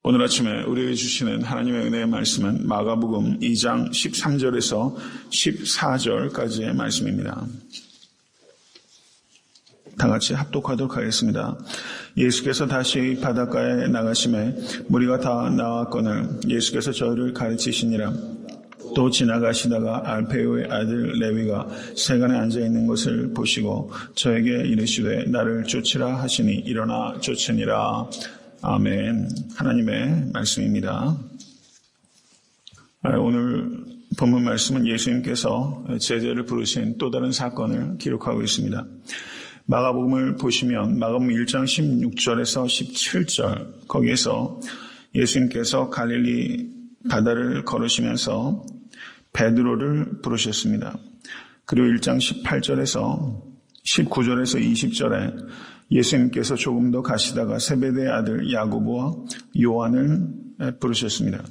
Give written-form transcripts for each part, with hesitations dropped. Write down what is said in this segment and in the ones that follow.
오늘 아침에 우리에게 주시는 하나님의 은혜의 말씀은 마가복음 2장 13절에서 14절까지의 말씀입니다. 다 같이 합독하도록 하겠습니다. 예수께서 다시 바닷가에 나가심에 무리가 다 나왔거늘 예수께서 저희를 가르치시니라. 또 지나가시다가 알페오의 아들 레위가 세간에 앉아있는 것을 보시고 저에게 이르시되 나를 쫓으라 하시니 일어나 쫓으니라. 아멘. 하나님의 말씀입니다. 오늘 본문 말씀은 예수님께서 제자를 부르신 또 다른 사건을 기록하고 있습니다. 마가복음을 보시면 마가복음 1장 16절에서 17절 거기에서 예수님께서 갈릴리 바다를 걸으시면서 베드로를 부르셨습니다. 그리고 1장 18절에서 19절에서 20절에 예수님께서 조금 더 가시다가 세베대의 아들 야고보와 요한을 부르셨습니다.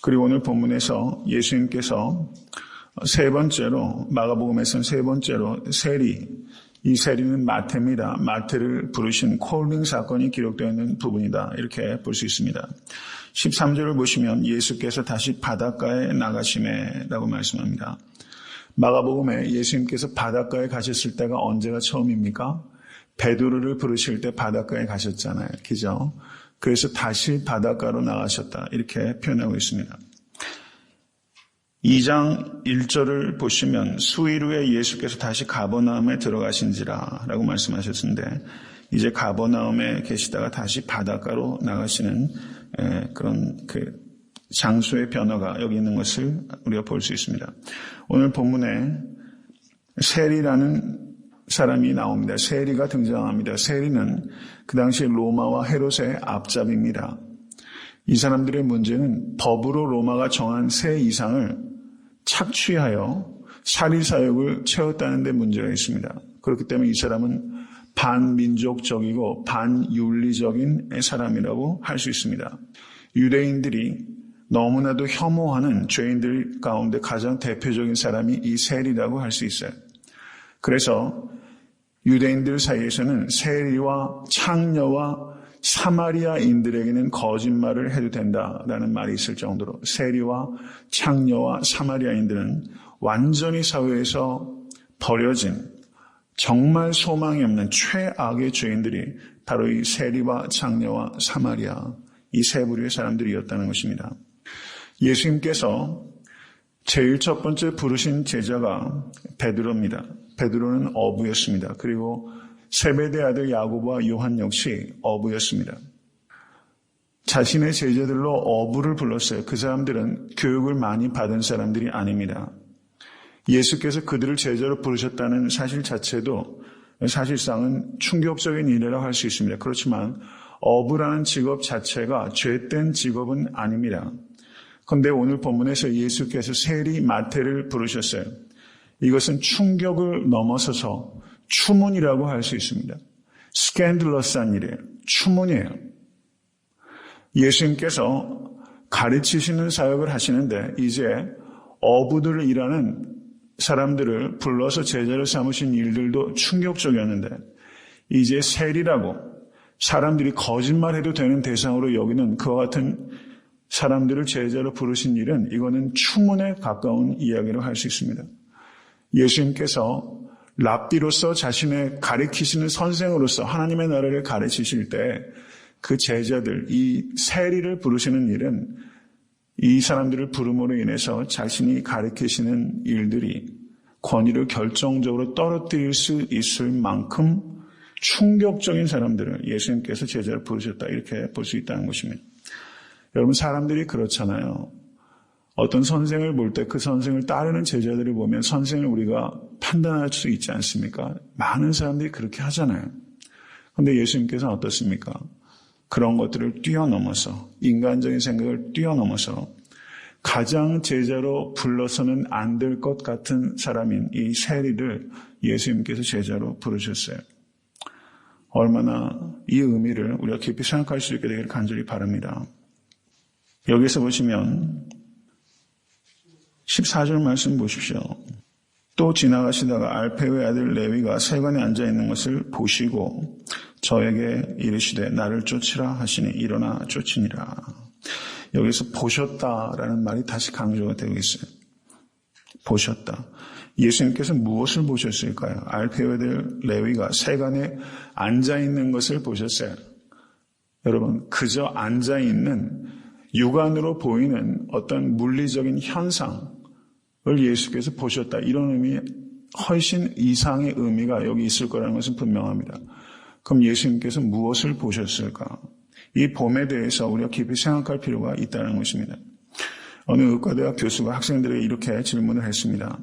그리고 오늘 본문에서 예수님께서 세 번째로 마가복음에서는 세 번째로 세리, 이 세리는 마태입니다. 마태를 부르신 콜링 사건이 기록되어 있는 부분이다. 이렇게 볼 수 있습니다. 13절을 보시면 예수께서 다시 바닷가에 나가시매 라고 말씀합니다. 마가복음에 예수님께서 바닷가에 가셨을 때가 언제가 처음입니까? 베드로를 부르실 때 바닷가에 가셨잖아요. 그죠? 그래서 다시 바닷가로 나가셨다. 이렇게 표현하고 있습니다. 2장 1절을 보시면 수일 후에 예수께서 다시 가버나움에 들어가신지라 라고 말씀하셨는데 이제 가버나움에 계시다가 다시 바닷가로 나가시는 그런 장소의 변화가 여기 있는 것을 우리가 볼 수 있습니다. 오늘 본문에 세리라는 사람이 나옵니다. 세리가 등장합니다. 세리는 그 당시 로마와 헤롯의 앞잡이입니다. 이 사람들의 문제는 법으로 로마가 정한 세 이상을 착취하여 사리사욕을 채웠다는 데 문제가 있습니다. 그렇기 때문에 이 사람은 반민족적이고 반윤리적인 사람이라고 할 수 있습니다. 유대인들이 너무나도 혐오하는 죄인들 가운데 가장 대표적인 사람이 이 세리라고 할 수 있어요. 그래서 유대인들 사이에서는 세리와 창녀와 사마리아인들에게는 거짓말을 해도 된다라는 말이 있을 정도로 세리와 창녀와 사마리아인들은 완전히 사회에서 버려진 정말 소망이 없는 최악의 죄인들이 바로 이 세리와 창녀와 사마리아 이 세 부류의 사람들이었다는 것입니다. 예수님께서 제일 첫 번째 부르신 제자가 베드로입니다. 베드로는 어부였습니다. 그리고 세베대 아들 야고보와 요한 역시 어부였습니다. 자신의 제자들로 어부를 불렀어요. 그 사람들은 교육을 많이 받은 사람들이 아닙니다. 예수께서 그들을 제자로 부르셨다는 사실 자체도 사실상은 충격적인 일이라고 할 수 있습니다. 그렇지만 어부라는 직업 자체가 죄된 직업은 아닙니다. 그런데 오늘 본문에서 예수께서 세리 마태를 부르셨어요. 이것은 충격을 넘어서서 추문이라고 할 수 있습니다. 스캔들러스한 일이에요. 추문이에요. 예수님께서 가르치시는 사역을 하시는데 이제 어부들을 일하는 사람들을 불러서 제자로 삼으신 일들도 충격적이었는데 이제 세리라고 사람들이 거짓말해도 되는 대상으로 여기는 그와 같은 사람들을 제자로 부르신 일은 이거는 추문에 가까운 이야기로 할 수 있습니다. 예수님께서 랍비로서 자신의 가르치시는 선생으로서 하나님의 나라를 가르치실 때 그 제자들, 이 세리를 부르시는 일은 이 사람들을 부름으로 인해서 자신이 가르치시는 일들이 권위를 결정적으로 떨어뜨릴 수 있을 만큼 충격적인 사람들을 예수님께서 제자로 부르셨다 이렇게 볼 수 있다는 것입니다. 여러분 사람들이 그렇잖아요. 어떤 선생을 볼 때 그 선생을 따르는 제자들을 보면 선생을 우리가 판단할 수 있지 않습니까? 많은 사람들이 그렇게 하잖아요. 그런데 예수님께서는 어떻습니까? 그런 것들을 뛰어넘어서 인간적인 생각을 뛰어넘어서 가장 제자로 불러서는 안 될 것 같은 사람인 이 세리를 예수님께서 제자로 부르셨어요. 얼마나 이 의미를 우리가 깊이 생각할 수 있게 되기를 간절히 바랍니다. 여기서 보시면 14절 말씀 보십시오. 또 지나가시다가 알페오의 아들 레위가 세관에 앉아있는 것을 보시고 저에게 이르시되 나를 쫓으라 하시니 일어나 쫓으니라. 여기서 보셨다라는 말이 다시 강조가 되고 있어요. 보셨다. 예수님께서 무엇을 보셨을까요? 알페오 아들 레위가 세간에 앉아있는 것을 보셨어요. 여러분, 그저 앉아있는 육안으로 보이는 어떤 물리적인 현상을 예수께서 보셨다. 이런 의미, 훨씬 이상의 의미가 여기 있을 거라는 것은 분명합니다. 그럼 예수님께서 무엇을 보셨을까? 이 봄에 대해서 우리가 깊이 생각할 필요가 있다는 것입니다. 어느 의과대학 교수가 학생들에게 이렇게 질문을 했습니다.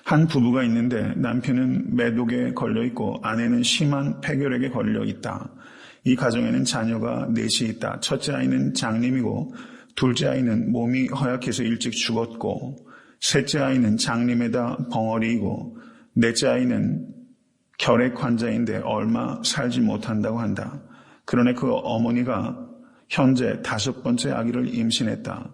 한 부부가 있는데 남편은 매독에 걸려있고 아내는 심한 폐결핵에 걸려있다. 이 가정에는 자녀가 넷이 있다. 첫째 아이는 장님이고 둘째 아이는 몸이 허약해서 일찍 죽었고 셋째 아이는 장님에다 벙어리이고 넷째 아이는 결핵 환자인데 얼마 살지 못한다고 한다. 그러나 그 어머니가 현재 5번째 아기를 임신했다.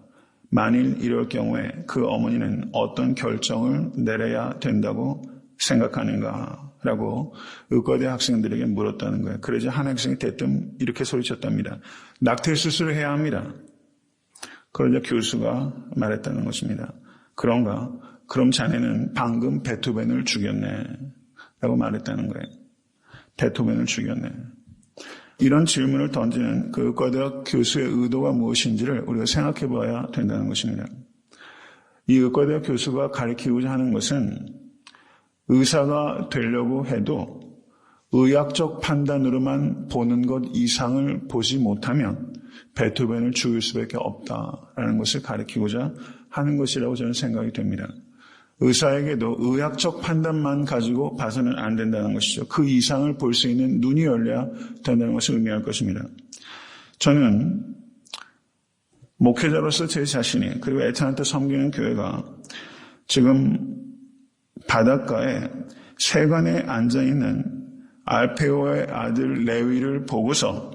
만일 이럴 경우에 그 어머니는 어떤 결정을 내려야 된다고 생각하는가? 라고 의과대 학생들에게 물었다는 거예요. 그러자 한 학생이 대뜸 이렇게 소리쳤답니다. 낙태수술을 해야 합니다. 그러자 교수가 말했다는 것입니다. 그런가? 그럼 자네는 방금 베토벤을 죽였네. 라고 말했다는 거예요. 베토벤을 죽였네. 이런 질문을 던지는 그 의과대학 교수의 의도가 무엇인지를 우리가 생각해 봐야 된다는 것입니다. 이 의과대학 교수가 가르치고자 하는 것은 의사가 되려고 해도 의학적 판단으로만 보는 것 이상을 보지 못하면 베토벤을 죽일 수밖에 없다라는 것을 가르치고자 하는 것이라고 저는 생각이 됩니다. 의사에게도 의학적 판단만 가지고 봐서는 안 된다는 것이죠. 그 이상을 볼 수 있는 눈이 열려야 된다는 것을 의미할 것입니다. 저는 목회자로서 제 자신이 그리고 애타한테 섬기는 교회가 지금 바닷가에 세간에 앉아있는 알페오의 아들 레위를 보고서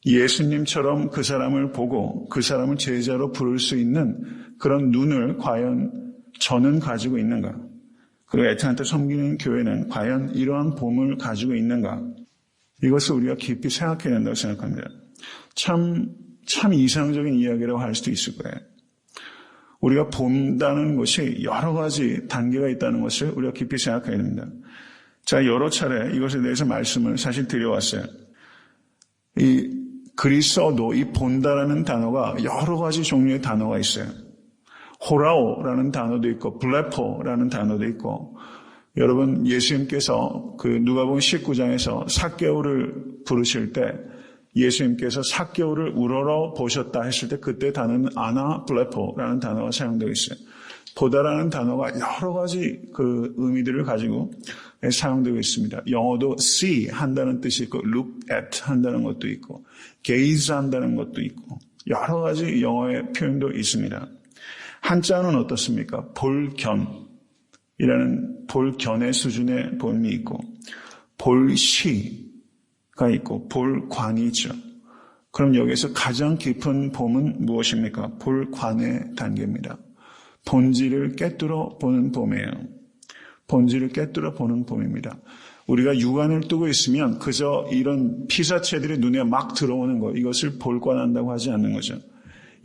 예수님처럼 그 사람을 보고 그 사람을 제자로 부를 수 있는 그런 눈을 과연 저는 가지고 있는가? 그리고 애타한테 섬기는 교회는 과연 이러한 봄을 가지고 있는가? 이것을 우리가 깊이 생각해야 된다고 생각합니다. 참 이상적인 이야기라고 할 수도 있을 거예요. 우리가 본다는 것이 여러 가지 단계가 있다는 것을 우리가 깊이 생각해야 됩니다. 제가 여러 차례 이것에 대해서 말씀을 사실 드려왔어요. 이 그리스어도 이 본다라는 단어가 여러 가지 종류의 단어가 있어요. 호라오라는 단어도 있고 블레포라는 단어도 있고 여러분 예수님께서 그 누가복음 19장에서 삭개오를 부르실 때 예수님께서 삭개오를 우러러 보셨다 했을 때 그때 단어는 아나 블레포라는 단어가 사용되고 있어요. 보다라는 단어가 여러 가지 그 의미들을 가지고 사용되고 있습니다. 영어도 see 한다는 뜻이 있고 look at 한다는 것도 있고 gaze 한다는 것도 있고 여러 가지 영어의 표현도 있습니다. 한자는 어떻습니까? 볼견이라는 볼견의 수준의 본이 있고 볼시가 있고 볼관이죠. 그럼 여기서 가장 깊은 봄은 무엇입니까? 볼관의 단계입니다. 본질을 깨뚫어 보는 봄이에요. 본질을 깨뚫어 보는 봄입니다. 우리가 육안을 뜨고 있으면 그저 이런 피사체들이 눈에 막 들어오는 거 이것을 볼관한다고 하지 않는 거죠.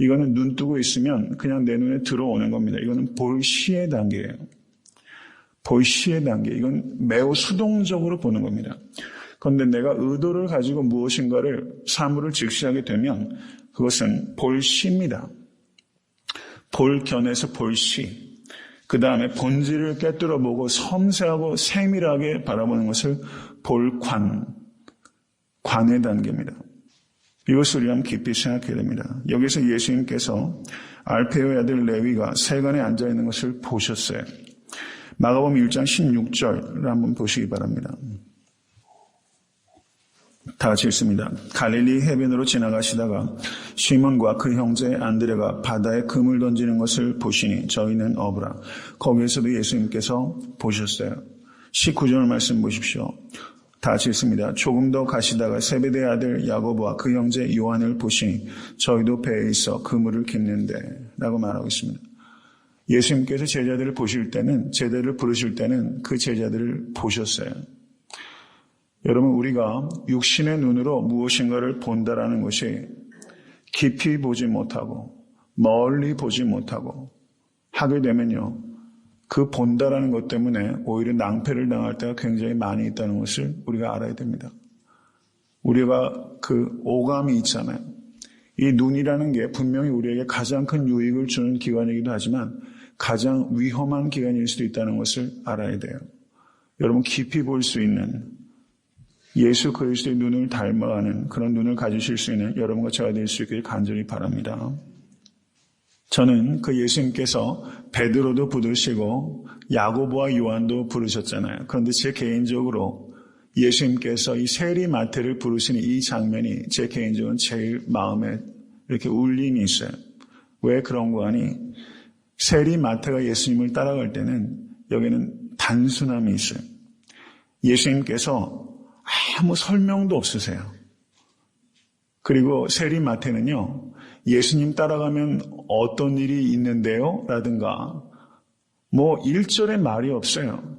이거는 눈 뜨고 있으면 그냥 내 눈에 들어오는 겁니다. 이거는 볼시의 단계예요. 볼시의 단계. 이건 매우 수동적으로 보는 겁니다. 그런데 내가 의도를 가지고 무엇인가를 사물을 직시하게 되면 그것은 볼시입니다. 볼견에서 볼시. 그 다음에 본질을 깨뜨려 보고 섬세하고 세밀하게 바라보는 것을 볼관, 관의 단계입니다. 이것을 우리가 깊이 생각해야 됩니다. 여기서 예수님께서 알페오의 아들 레위가 세간에 앉아있는 것을 보셨어요. 마가복음 1장 16절을 한번 보시기 바랍니다. 다 같이 읽습니다. 갈릴리 해변으로 지나가시다가 시몬과 그 형제 안드레가 바다에 금을 던지는 것을 보시니 저희는 어부라. 거기에서도 예수님께서 보셨어요. 19절 말씀 보십시오. 다 같이 읽습니다. 조금 더 가시다가 세베대의 아들 야고보와 그 형제 요한을 보시니 저희도 배에 있어 그물을 깁는데 라고 말하고 있습니다. 예수님께서 제자들을 보실 때는 제자들을 부르실 때는 그 제자들을 보셨어요. 여러분, 우리가 육신의 눈으로 무엇인가를 본다라는 것이 깊이 보지 못하고 멀리 보지 못하고 하게 되면요, 그 본다라는 것 때문에 오히려 낭패를 당할 때가 굉장히 많이 있다는 것을 우리가 알아야 됩니다. 우리가 그 오감이 있잖아요. 이 눈이라는 게 분명히 우리에게 가장 큰 유익을 주는 기관이기도 하지만 가장 위험한 기관일 수도 있다는 것을 알아야 돼요. 여러분, 깊이 볼 수 있는 예수 그리스도의 눈을 닮아가는 그런 눈을 가지실 수 있는 여러분과 제가 될 수 있기를 간절히 바랍니다. 저는 그 예수님께서 베드로도 부르시고 야고보와 요한도 부르셨잖아요. 그런데 제 개인적으로 예수님께서 이 세리마태를 부르시는 이 장면이 제 개인적으로는 제일 마음에 이렇게 울림이 있어요. 왜 그런가 하니 세리마태가 예수님을 따라갈 때는 여기는 단순함이 있어요. 예수님께서 아무 설명도 없으세요. 그리고 세리마태는요, 예수님 따라가면 어떤 일이 있는데요? 라든가 뭐 1절에 말이 없어요.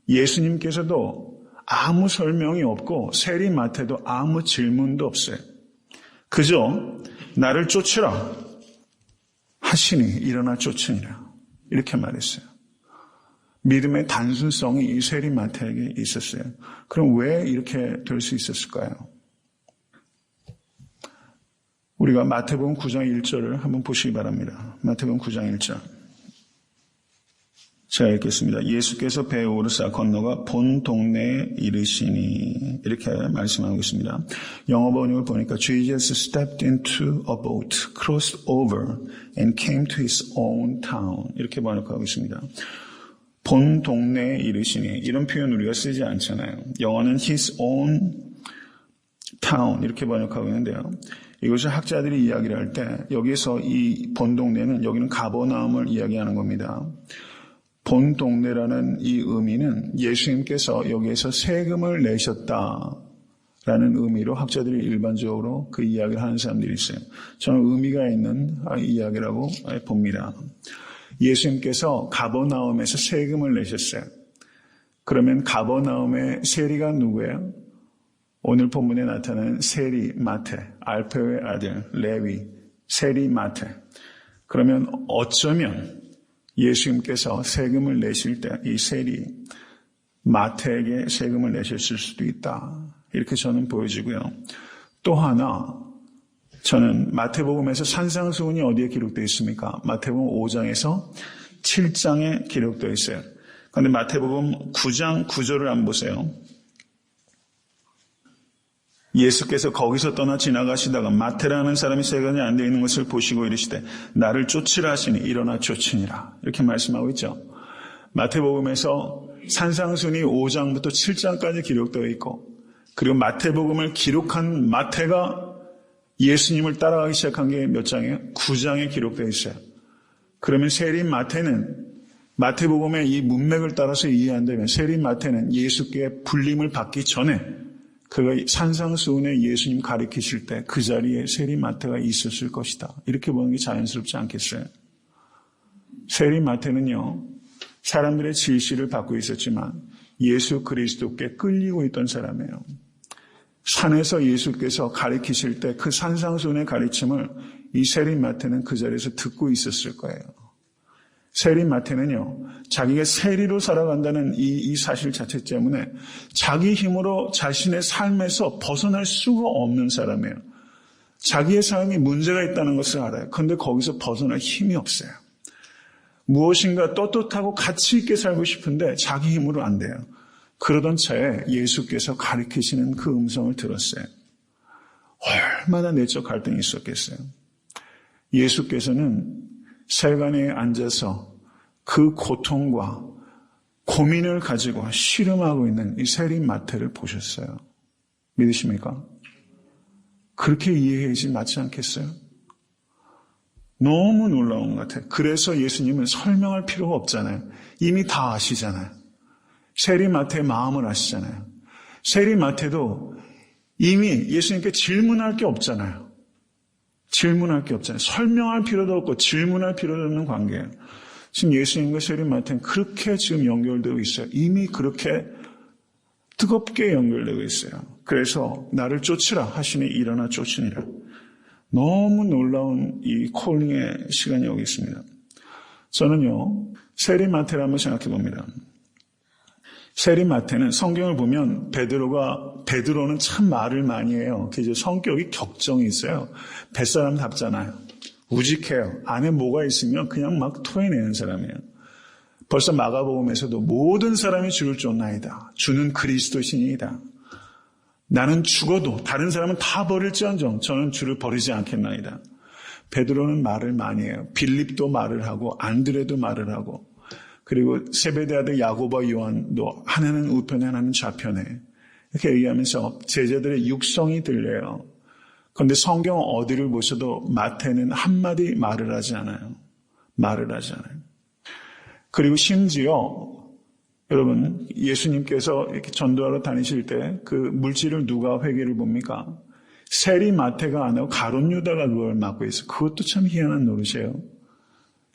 예수님께서도 아무 설명이 없고 세리마태도 아무 질문도 없어요. 그저 나를 쫓으라 하시니 일어나 쫓으니라 이렇게 말했어요. 믿음의 단순성이 이 세리마태에게 있었어요. 그럼 왜 이렇게 될 수 있었을까요? 우리가 마태복음 9장 1절을 한번 보시기 바랍니다. 마태복음 9장 1절. 제가 읽겠습니다. 예수께서 배에 오르사 건너가 본 동네에 이르시니 이렇게 말씀하고 있습니다. 영어 번역을 보니까 Jesus stepped into a boat, crossed over and came to his own town 이렇게 번역하고 있습니다. 본 동네에 이르시니 이런 표현 우리가 쓰지 않잖아요. 영어는 his own town 이렇게 번역하고 있는데요. 이것을 학자들이 이야기를 할 때 여기서 이 본 동네는 여기는 가버나움을 이야기하는 겁니다. 본 동네라는 이 의미는 예수님께서 여기에서 세금을 내셨다라는 의미로 학자들이 일반적으로 그 이야기를 하는 사람들이 있어요. 저는 의미가 있는 이야기라고 봅니다. 예수님께서 가버나움에서 세금을 내셨어요. 그러면 가버나움의 세리가 누구예요? 오늘 본문에 나타나는 세리마태, 알페오의 아들 레위, 세리마태. 그러면 어쩌면 예수님께서 세금을 내실 때 이 세리마태에게 세금을 내셨을 수도 있다. 이렇게 저는 보여지고요. 또 하나 저는 마태복음에서 산상수훈이 어디에 기록되어 있습니까? 마태복음 5장에서 7장에 기록되어 있어요. 그런데 마태복음 9장 9절을 한번 보세요. 예수께서 거기서 떠나 지나가시다가 마태라는 사람이 세간에 앉아 있는 것을 보시고 이르시되 나를 쫓으라 하시니 일어나 쫓으니라 이렇게 말씀하고 있죠. 마태복음에서 산상순이 5장부터 7장까지 기록되어 있고 그리고 마태복음을 기록한 마태가 예수님을 따라가기 시작한 게 몇 장이에요? 9장에 기록되어 있어요. 그러면 세린 마태는 마태복음의 이 문맥을 따라서 이해한다면 세린 마태는 예수께 불림을 받기 전에 그가 산상수훈에 예수님 가리키실 때 그 자리에 세리마태가 있었을 것이다. 이렇게 보는 게 자연스럽지 않겠어요? 세리마태는요, 사람들의 질시를 받고 있었지만 예수 그리스도께 끌리고 있던 사람이에요. 산에서 예수께서 가리키실 때 그 산상수훈의 가르침을 이 세리마태는 그 자리에서 듣고 있었을 거예요. 세리마태는요, 자기가 세리로 살아간다는 이 사실 자체 때문에 자기 힘으로 자신의 삶에서 벗어날 수가 없는 사람이에요. 자기의 삶이 문제가 있다는 것을 알아요. 그런데 거기서 벗어날 힘이 없어요. 무엇인가 떳떳하고 가치 있게 살고 싶은데 자기 힘으로 안 돼요. 그러던 차에 예수께서 가르치시는 그 음성을 들었어요. 얼마나 내적 갈등이 있었겠어요. 예수께서는 세간에 앉아서 그 고통과 고민을 가지고 씨름하고 있는 이 세리마태를 보셨어요. 믿으십니까? 그렇게 이해하지 맞지 않겠어요? 너무 놀라운 것 같아요. 그래서 예수님은 설명할 필요가 없잖아요. 이미 다 아시잖아요. 세리마태의 마음을 아시잖아요. 세리마태도 이미 예수님께 질문할 게 없잖아요. 질문할 게 없잖아요. 설명할 필요도 없고 질문할 필요도 없는 관계예요. 지금 예수님과 세리마태는 그렇게 지금 연결되어 있어요. 이미 그렇게 뜨겁게 연결되고 있어요. 그래서 나를 쫓으라 하시니 일어나 쫓으니라. 너무 놀라운 이 콜링의 시간이 오고 있습니다. 저는요, 세리마태를 한번 생각해 봅니다. 세리마태는 성경을 보면 베드로는 참 말을 많이 해요. 이제 성격이 격정이 있어요. 뱃사람답잖아요. 우직해요. 안에 뭐가 있으면 그냥 막 토해내는 사람이에요. 벌써 마가복음에서도 모든 사람이 주를 쫓나이다. 주는 그리스도신이다. 나는 죽어도 다른 사람은 다 버릴지언정 저는 주를 버리지 않겠나이다. 베드로는 말을 많이 해요. 빌립도 말을 하고 안드레도 말을 하고 그리고 세베대 아들 야고보와 요한도 하나는 우편에 하나는 좌편에 이렇게 얘기하면서 제자들의 육성이 들려요. 그런데 성경 어디를 보셔도 마태는 한마디 말을 하지 않아요. 말을 하지 않아요. 그리고 심지어 여러분 예수님께서 이렇게 전도하러 다니실 때 그 물질을 누가 회계를 봅니까? 세리마태가 안 하고 가룟 유다가 그걸 맡고 있어요. 그것도 참 희한한 노릇이에요.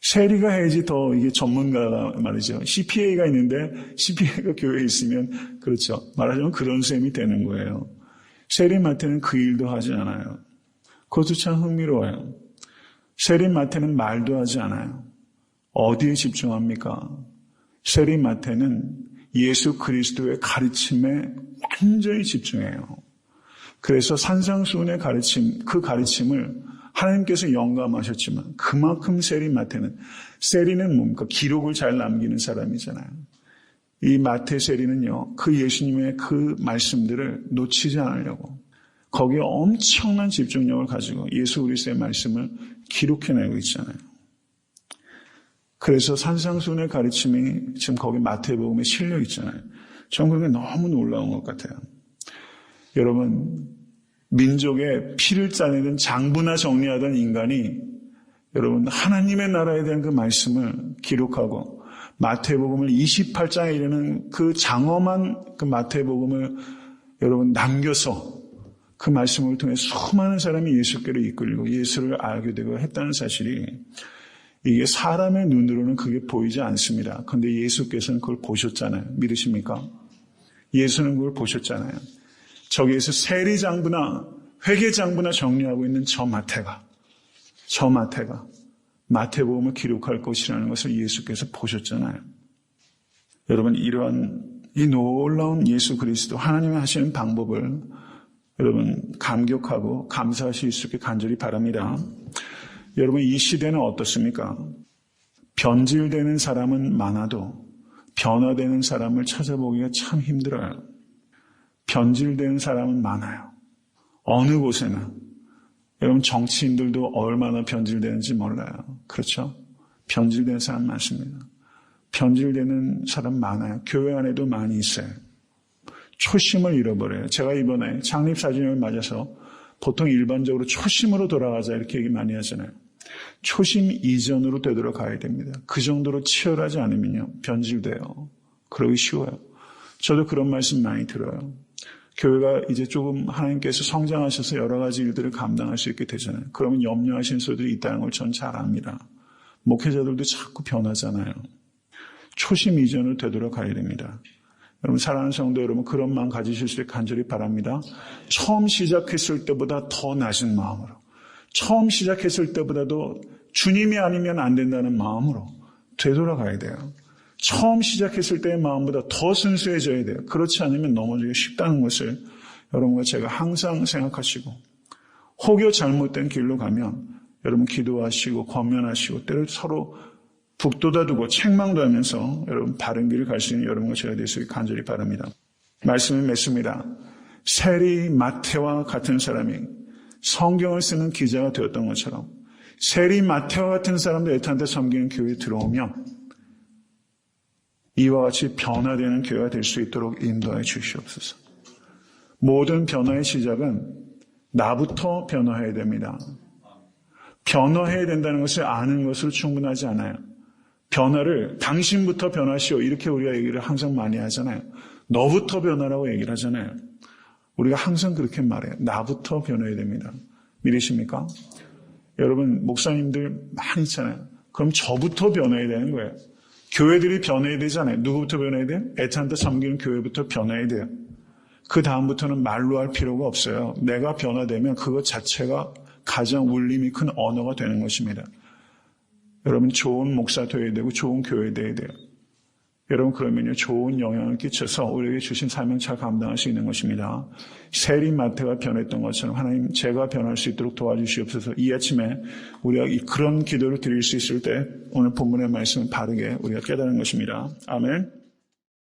세리가 해야지 더 이게 전문가가 말이죠. CPA가 있는데 CPA가 교회에 있으면 그렇죠. 말하자면 그런 셈이 되는 거예요. 세리마태는 그 일도 하지 않아요. 그것도 참 흥미로워요. 세리마태는 말도 하지 않아요. 어디에 집중합니까? 세리마태는 예수 그리스도의 가르침에 완전히 집중해요. 그래서 산상수훈의 가르침, 그 가르침을 하나님께서 영감하셨지만 그만큼 세리는 뭡니까? 기록을 잘 남기는 사람이잖아요. 이 마태 세리는요, 그 예수님의 그 말씀들을 놓치지 않으려고 거기에 엄청난 집중력을 가지고 예수 그리스도의 말씀을 기록해내고 있잖아요. 그래서 산상수훈의 가르침이 지금 거기 마태복음에 실려 있잖아요. 저는 그게 너무 놀라운 것 같아요. 여러분, 민족의 피를 짜내는 장부나 정리하던 인간이 여러분 하나님의 나라에 대한 그 말씀을 기록하고 마태복음을 28장에 이르는 그 장엄한 그 마태복음을 여러분 남겨서 그 말씀을 통해 수많은 사람이 예수께로 이끌리고 예수를 알게 되고 했다는 사실이 이게 사람의 눈으로는 그게 보이지 않습니다. 그런데 예수께서는 그걸 보셨잖아요. 믿으십니까? 예수는 그걸 보셨잖아요. 저기에서 세리장부나 회계장부나 정리하고 있는 저 마태가 마태복음을 기록할 것이라는 것을 예수께서 보셨잖아요. 여러분 이러한 이 놀라운 예수 그리스도 하나님이 하시는 방법을 여러분 감격하고 감사하실 수 있게 간절히 바랍니다. 여러분 이 시대는 어떻습니까? 변질되는 사람은 많아도 변화되는 사람을 찾아보기가 참 힘들어요. 변질된 사람은 많아요. 어느 곳에나. 여러분 정치인들도 얼마나 변질되는지 몰라요. 그렇죠? 변질된 사람 많습니다. 변질되는 사람 많아요. 교회 안에도 많이 있어요. 초심을 잃어버려요. 제가 이번에 창립사진을 맞아서 보통 일반적으로 초심으로 돌아가자 이렇게 얘기 많이 하잖아요. 초심 이전으로 되돌아가야 됩니다. 그 정도로 치열하지 않으면요. 변질돼요. 그러기 쉬워요. 저도 그런 말씀 많이 들어요. 교회가 이제 조금 하나님께서 성장하셔서 여러 가지 일들을 감당할 수 있게 되잖아요. 그러면 염려하시는 소들이 있다는 걸 전 잘 압니다. 목회자들도 자꾸 변하잖아요. 초심 이전으로 되돌아가야 됩니다. 여러분 사랑하는 성도 여러분 그런 마음 가지실 수 있게 간절히 바랍니다. 처음 시작했을 때보다 더 낮은 마음으로 처음 시작했을 때보다도 주님이 아니면 안 된다는 마음으로 되돌아가야 돼요. 처음 시작했을 때의 마음보다 더 순수해져야 돼요. 그렇지 않으면 넘어지기 쉽다는 것을 여러분과 제가 항상 생각하시고 혹여 잘못된 길로 가면 여러분 기도하시고 권면하시고 때로 서로 북돋아두고 책망도 하면서 여러분 바른 길을 갈 수 있는 여러분과 제가 될 수 있게 간절히 바랍니다. 말씀을 맺습니다. 세리 마태와 같은 사람이 성경을 쓰는 기자가 되었던 것처럼 세리 마태와 같은 사람도 애타한테 섬기는 교회에 들어오면 이와 같이 변화되는 교회가 될 수 있도록 인도해 주시옵소서. 모든 변화의 시작은 나부터 변화해야 됩니다. 변화해야 된다는 것을 아는 것으로 충분하지 않아요. 변화를 당신부터 변하시오 이렇게 우리가 얘기를 항상 많이 하잖아요. 너부터 변하라고 얘기를 하잖아요. 우리가 항상 그렇게 말해요. 나부터 변해야 됩니다. 믿으십니까? 여러분 목사님들 많이 있잖아요. 그럼 저부터 변해야 되는 거예요. 교회들이 변해야 되잖아요. 누구부터 변해야 돼요? 애타한테 섬기는 교회부터 변해야 돼요. 그 다음부터는 말로 할 필요가 없어요. 내가 변화되면 그것 자체가 가장 울림이 큰 언어가 되는 것입니다. 여러분 좋은 목사 되어야 되고 좋은 교회 되어야 돼요. 여러분 그러면요 좋은 영향을 끼쳐서 우리에게 주신 사명 잘 감당할 수 있는 것입니다. 세리마태가 변했던 것처럼 하나님 제가 변할 수 있도록 도와주시옵소서. 이 아침에 우리가 그런 기도를 드릴 수 있을 때 오늘 본문의 말씀을 바르게 우리가 깨달은 것입니다. 아멘.